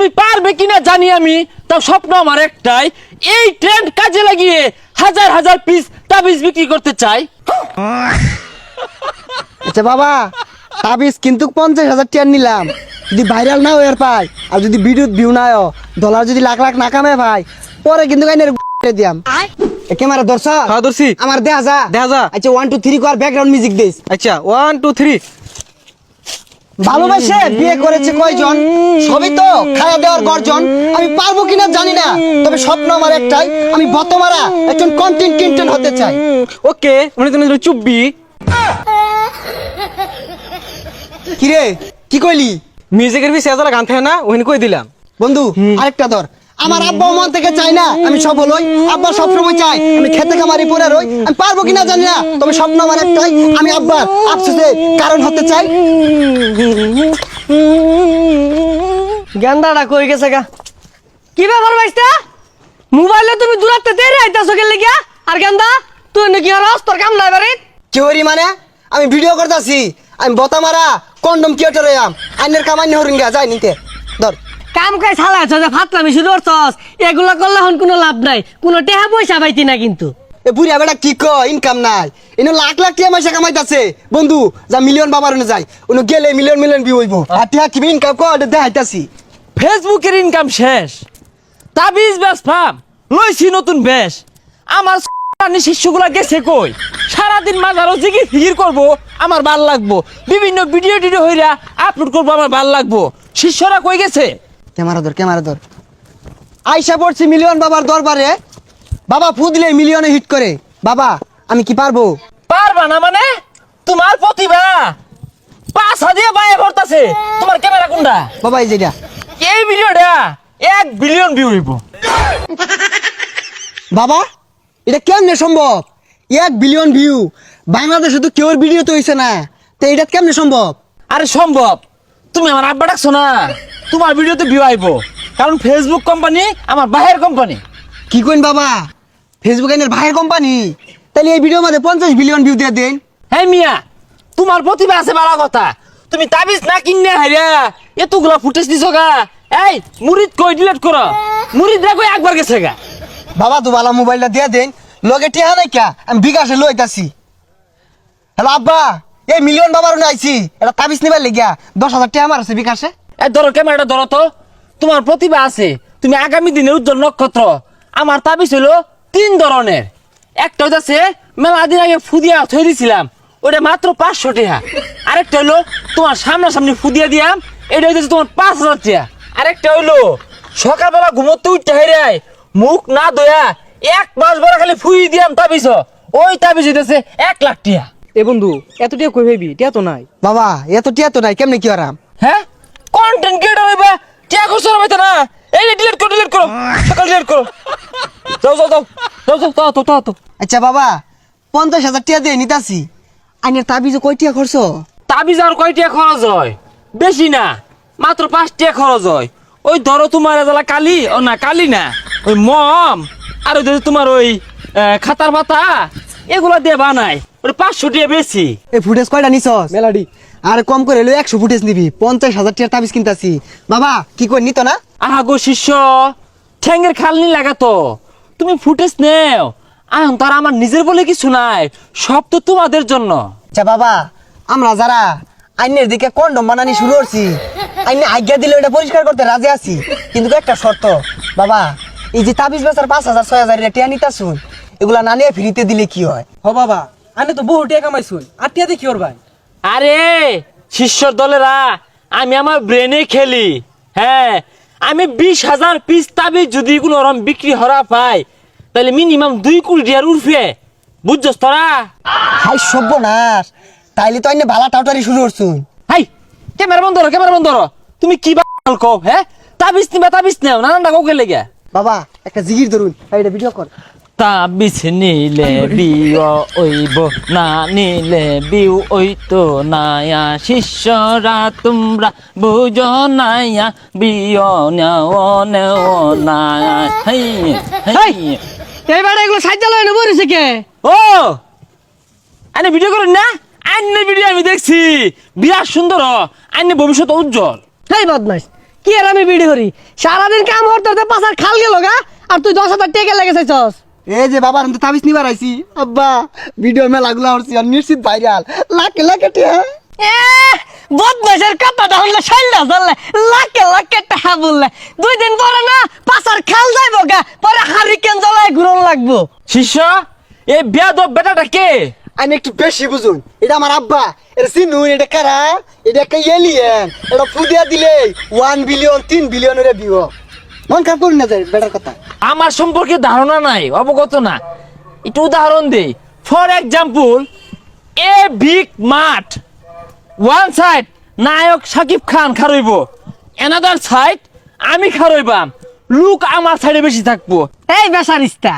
তুমি পারবে কিনা জানি আমি, তাও স্বপ্ন আমার একটাই, এই ট্রেন্ড কাজে লাগিয়ে হাজার হাজার পিস তাবিজ বিক্রি করতে চাই। আচ্ছা বাবা, তাবিজ কিন্তু 50,000 টাকা নিলাম, যদি ভাইরাল না হয়ে পাই আর যদি ভিডিও ভিউ না হয়, ডলার যদি লাখ লাখ না কামে ভাই, পরে কিন্তু গাইনের দিয়াম। ক্যামেরা ধরছ? হ্যাঁ ধরছি। আমার দেখা যা দেখা যা। আচ্ছা 1 2 3 কর, ব্যাকগ্রাউন্ড মিউজিক দিস। আচ্ছা 1 2 3। ভালোবাসে বিয়ে করেছে কয়জন, সবই তো খায়া দেওয়ার গর্জন। আমি পারবো কিনা জানি না, তবে স্বপ্ন আমার একটাই, আমি বতমারা একজন কন্টেন্ট ক্রিয়েটর হতে চাই। ওকে, উনি তুমি চুপবি। কিরে কি কইলি? মিউজিকের বিষয়ে যারা গান থাকে না, ওখানে কই দিলাম। বন্ধু আরেকটা ধর। আমার আব্বা মন থেকে চাই না আমি সফল হই, আব্বা সবসময় চাই আমি খেতে খামারি পড়ে রই। আমি পারবো কিনা জানি না, তবে স্বপ্ন আমার একটাই, আমি আব্বার আফসোসের কারণ হতে চাই। গেন্দাটা কই গেছে গা? কি ব্যাপার ভাইস্তা? মোবাইলে তুমি দূরাতে তেরে আইতাছো কে লাগিয়া? আর গেন্দা তুই নাকি হরস তোর কাম নাই বাড়ি? কি হরি মানে? আমি ভিডিও করতেছি, আমি বতামারা কন্ডম ক্রিয়েটর হইয়াম, আইনের কামাই হরিঙ্গা যাই নিতে ধর। কাম কাজ ছালাছ যে ফাতলামি শুরু করছস, এগুলা করলে হন কোনো লাভ নাই, কোনো টেহা পয়সা পাইতি না কিন্তু। এ বুড়িয়া বেটা কি কয়, ইনকাম নাই, এনে লাখ লাখ টাকা পয়সা কামাইতাছে। বন্ধু যা মিলিয়ন বাবার ওনে যাই, ওনে গেলে মিলিয়ন মিলিয়ন ভিউ হইব। আর টিয়া কি ইনকাম কর দেখাইতাছি। ফেসবুকের ইনকাম শেষ, তাবিজ ব্যবসাম লইছি নতুন বেশ। আমার শিষ্যগুলা গেছে কই? সারাদিন মাঝারও জিগির ফিগির করবো, আমার ভাল লাগবো। বিভিন্ন ভিডিও টিডিও হইরা আপলোড করবো, আমার ভাল লাগবো। শিষ্যরা কই গেছে? ক্যামেরা ধর, ক্যামেরা ধর। আইসা পড়ছি মিলিয়ন বাবার দরবারে, বাবা ফু দিলে মিলিয়নে হিট করে। বাবা আমি কি পারবো? পারবা না মানে? তোমার প্রতিভা পাছা দিয়ে বাইরে ভরতাছে। তোমার ক্যামেরা কোনটা? বাবা এই যেটা। এই ভিডিওটা 1 বিলিয়ন ভিউ হইব। বাবা এটা কেমনে সম্ভব? 1 বিলিয়ন ভিউ বাংলাদেশে তো কেউর ভিডিও তো হইছে না, তো এটা কেমনে সম্ভব? আরে সম্ভব, তুমি আমার আব্বা ডাকছো না, তোমার ভিডিওতে ভিউ আইব। কারণ ফেসবুক কোম্পানি আমার বাহির কোম্পানি। কি কইন বাবা, ফেসবুক এর ভাইয়ের কোম্পানি? তাহলে এই ভিডিওর মধ্যে 50 বিলিয়ন ভিউ দিয়ে দেন। হ্যাঁ মিয়া, তোমার প্রতিভা আছে বালা কথা, তুমি তাবিজ না কিনে হাইরা এতগুলা ফুটেজ দিছো গা। এই মুরিদ কই ডিলিট করো, মুরিদ রা কই একবার গেছে গা। বাবা তো বালা মোবাইলটা দিয়ে দেন, লগে টিহা নাই কা, আমি বিকাশে লইতাছি। হ্যালো আব্বা, এই মিলিয়ন বাবার উনি আইছি, এটা তাবিজ নিবার লাগিয়া 10,000 টাকা আমার আছে বিকাশে। এই ধরো ক্যামেরাটা ধরো তো, তোমার প্রতিভা আছে, তুমি আগামী দিনের উজ্জ্বল নক্ষত্র। আমার তাবিজ হলো 3 ধরনের। একটা হইতাছে মেলা দিন আগে ফুদিয়া থই দিছিলাম, ওটা মাত্র 500 টাকা। আরেকটা হইলো তোমার সামনাসামনি ফুদিয়া দিয়াম, এটা হইতেছে তোমার 5,000 টাকা। আরেকটা হইলো সকালবেলা ঘুমোতে উঠতে হেরাই মুখ না ধোয়া 1 মাস বড় খালি ফুই দিয়াম তাবিজ, ওই তাবিজ হইতেছে 1 লাখ টাকা। এ বন্ধু এত টিয়া কই ভাবি? টিয়া তো নাই। বাবা এত টিয়া তো নাই, কেমনে কি আরাম? হ্যাঁ কন্টেন্ট ক্রিয়েটর হইবা, টিয়া করছো না ভাইতা না? এই ডিলিট করো, ডিলিট করো, সকাল ডিলিট করো। যাও যাও যাও যাও যাও যাও তো তো। আচ্ছা বাবা 50,000 টাকা দিয়ে নিতাছি, আইনের তাবিজে কয় টাকা খরচ? তাবিজ আর কয় টাকা খরচ হয়? বেশি না, মাত্র 5 টাকা খরচ হয়। ওই ধরো তোমার এজালা কালি, ও না কালি না, ওই মম আর ওই তোমার ওই খাতার পাতা, এগুলা দিয়ে বানাই, ওই 500 টাকা বেশি। এই ফুটেজ কয়টা নিছস? মেলাডি। আর কম করে হলো 100 ফুটেজ নিবি, 50,000 টাকার তাবিজ কিনতাছি। বাবা কি কই নিত না? আহা গো শিষ্য, ঠ্যাঙ্গের খালনি লাগাতো, তুমি ফুটেজ নেও। এখন তার আমার নিজের বলে কিছু নাই, সব তো তোমাদের জন্য। আচ্ছা বাবা, আমরা যারা আইনের দিকে কন্ডম বানানি শুরু করছি, আইনে আজ্ঞা দিলে ওটা পরিষ্কার করতে রাজি আছি, কিন্তু একটা শর্ত। বাবা এই যে তাবিজ বেচার 5,000 6,000 টাকা নিতাছুন, এগুলা না নিয়ে ফ্রিতে দিলে কি হয়? হ বাবা, আনে তো বহু টিয়া কামাইছুন, আর টিয়া দেখি ওর ভাই। আরে শিষ্যর দলেরা, আমি আমার ব্রেনে খেলি। হ্যাঁ, আমি 20,000 পিস তাবিজ যদি কোনো রকম বিক্রি হরা পাই, তাহলে মিনিমাম 2 কোটি টাকার উঠবে, বুঝছস তোরা? হাই সর্বনাশ, তাইলে তো আইনে ভালা টাউটারি শুরু করছুন। হাই ক্যামেরা বন্ধ করো, ক্যামেরা বন্ধ করো। তুমি কি বাল কও? হ্যাঁ তাবিজ নিবা, তাবিজ নেও, নানানটা কৌকে লেগে। বাবা একটা জিগির ধরুন, এটা ভিডিও কর। তাবিজ নিলে বিও ওইব, না নিলে বিউ ওইতো নায়া। শিষ্যরা তোমরা বুঝো নায়া, বিও নেও নেও নায়া। হাই হাই এইবার এগুলো সাইজা লয় না বরিছে কে? ও আইনে ভিডিও করুন না? আইনে ভিডিও আমি দেখছি, বিরাট সুন্দর, আইনে ভবিষ্যৎ উজ্জ্বল। হেই বদমাইশ, কি আর আমি বিড়ি করি সারাদিন কাম করতে করতে পাশার খাল গেল গা আর তুই 10,000 টাকা লেগেছিস এই যে বাবা আমি তো তাবিজ নিবার আইছি আব্বা ভিডিও মেলাগুলো হচ্ছে আর নিশ্চিত ভাইরাল লাখে লাখে টিয়া বদমাইশের কথাটা হলে শাইলা চললে লাখে লাখে টাকা বললে 2 দিন পরে না পাশার খাল যাইব গা পরে হারিকেন জ্বলায় ঘুরন লাগবো শিষ্য এই বেয়াদব বেটাটা কে? আমি একটু বেশি বুঝুন এটা আমার আব্বা এটা চিনু এটা কারা এটা একটা এলিয়েন এটা ফুদিয়া দিলে 1 বিলিয়ন 3 বিলিয়নের ভিউ মন খারাপ করি না যায় বেটার কথা আমার সম্পর্কে ধারণা নাই, অবগত না। একটু উদাহরণ দেই। ফর এক্সাম্পল, এ বিগ মাঠ, ওয়ান সাইড নায়ক শাকিব খান খারইব, অ্যানাদার সাইড আমি খারইবাম, লুক আমার সাইডে বেশি থাকবো। এই বেসারিস্তা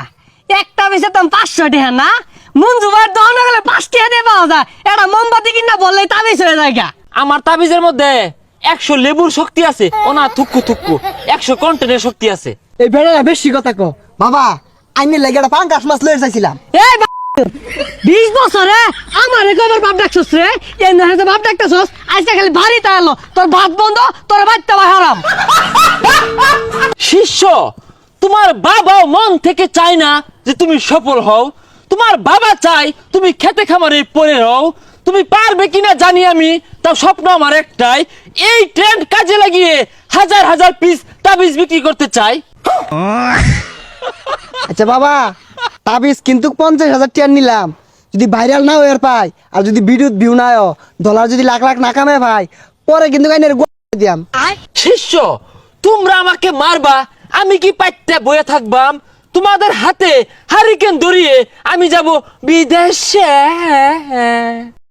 একটা বেশে তো 500 টাকা না মঞ্জুবার দহন গেলে 5 টাকা দিয়ে পাওয়া যায় এটা মোমবাতি কিনা বললেই তাবিজ হয়ে যায় গা। আমার তাবিজের মধ্যে 100 লেবুর শক্তি আছে, ও না থুক্কু থুক্কু 100 কন্টেনের শক্তি আছে। এই বেটারা বেশি কথা কো বাবা আইনে লাগে একটা পাঙ্কাশ মাছ লয়ে চাইছিলাম এই 20 বছরে আমার একবার বাপ ডাকছস রে এই না হতে বাপ ডাকছস আজকে খালি ভারী তাইলো তোর ভাত বন্ধ তোর বাচ্চা ভাই হারাম। শিষ্য, তোমার বাবাও মন থেকে চায় না যে তুমি সফল হও। তোমার বাবা চাই তুমি খেতে খামারে পড়ে রও। তুমি পারবে কিনা জানি আমি, তাও স্বপ্ন আমার একটাই, এই ট্রেন্ড কাজে লাগিয়ে হাজার হাজার পিস তাবিজ বিক্রি করতে চাই। আচ্ছা বাবা তাবিজ কিন্তু 50,000 টাকা নিলাম যদি ভাইরাল না হয়ে পাই আর যদি ভিডিও ভিউ না হয় ডলার যদি লাখ লাখ না কামে ভাই পরে কিন্তু আইনের দিয়াম শিষ্য, তোমরা আমাকে মারবা, আমি কি পাইতে বয়ে থাকবাম? তোমাদের হাতে হারিকেন ধরিয়ে আমি যাব বিদেশে।